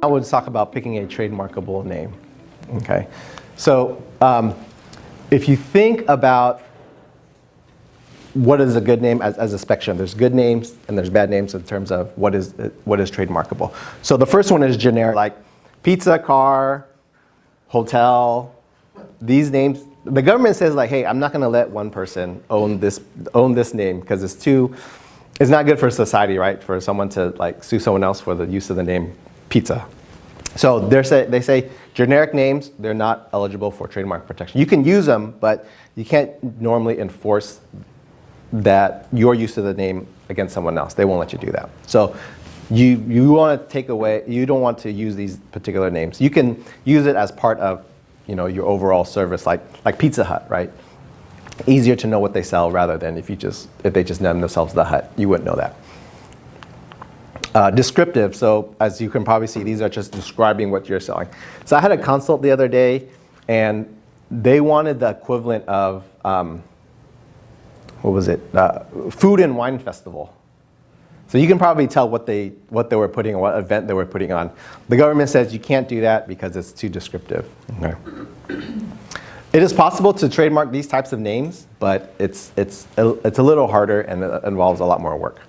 I would talk about picking a trademarkable name. Okay, so if you think about what is a good name as a spectrum, there's good names and there's bad names in terms of what is trademarkable. So the first one is generic, like pizza, car, hotel. These names, the government says like, hey, I'm not going to let one person own this name because it's not good for society, right? For someone to like sue someone else for the use of the name pizza. So they say generic names, they're not eligible for trademark protection. You can use them, but you can't normally enforce that your use of the name against someone else. They won't let you do that. So you want to take away, you don't want to use these particular names. You can use it as part of your overall service, like Pizza Hut, right? Easier to know what they sell rather than if they just name themselves the Hut. You wouldn't know that. Descriptive, so as you can probably see, these are just describing what you're selling. So I had a consult the other day, and they wanted the equivalent of, what was it? Food and wine festival. So you can probably tell what they were putting on, what event they were putting on. The government says you can't do that because it's too descriptive. Okay. It is possible to trademark these types of names, but it's a little harder and it involves a lot more work.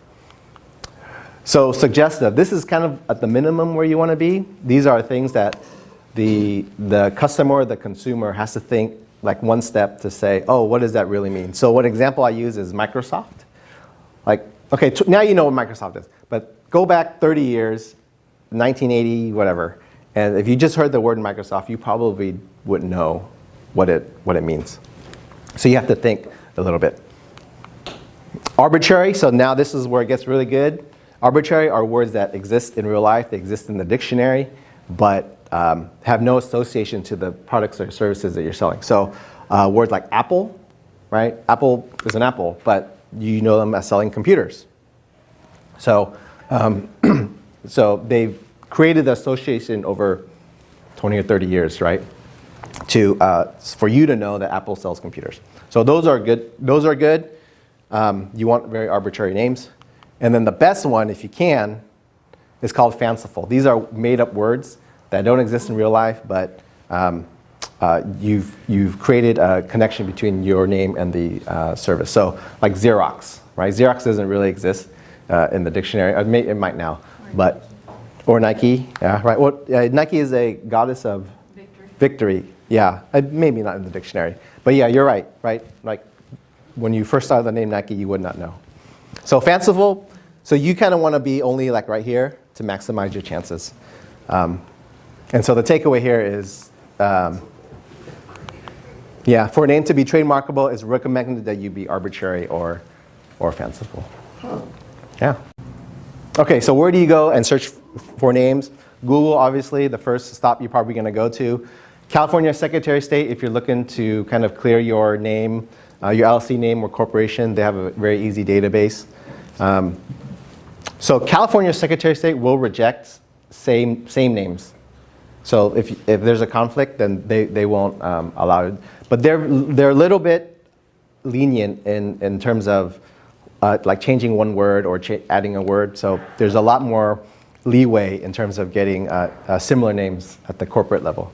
So suggestive, this is kind of at the minimum where you want to be. These are things that the customer or the consumer has to think like one step to say, oh, what does that really mean? So one example I use is Microsoft. Like, okay, now you know what Microsoft is, but go back 30 years, 1980, whatever, and if you just heard the word Microsoft, you probably wouldn't know what it means. So you have to think a little bit. Arbitrary, so now this is where it gets really good. Arbitrary are words that exist in real life, they exist in the dictionary, but have no association to the products or services that you're selling. So words like Apple, right? Apple is an apple, but you know them as selling computers. So, so they've created the association over 20 or 30 years, right? For you to know that Apple sells computers. So those are good. Those are good. You want very arbitrary names. And then the best one, if you can, is called fanciful. These are made-up words that don't exist in real life, but you've created a connection between your name and the service. So like Xerox, right? Xerox doesn't really exist in the dictionary. It might now, but or Nike, yeah, right? Well, Nike is a goddess of victory. Yeah, maybe not in the dictionary, but yeah, you're right, right? Like when you first saw the name Nike, you would not know. So fanciful. So you kind of want to be only like right here to maximize your chances. And so the takeaway here is, yeah, for a name to be trademarkable, it's recommended that you be arbitrary or fanciful. Yeah. Okay, so where do you go and search for names? Google, obviously, the first stop you're probably going to go to. California Secretary of State, if you're looking to kind of clear your name, your LLC name or corporation, they have a very easy database. So California Secretary of State will reject same names. So if there's a conflict, then they won't allow it. But they're a little bit lenient in terms of like changing one word or adding a word. So there's a lot more leeway in terms of getting similar names at the corporate level.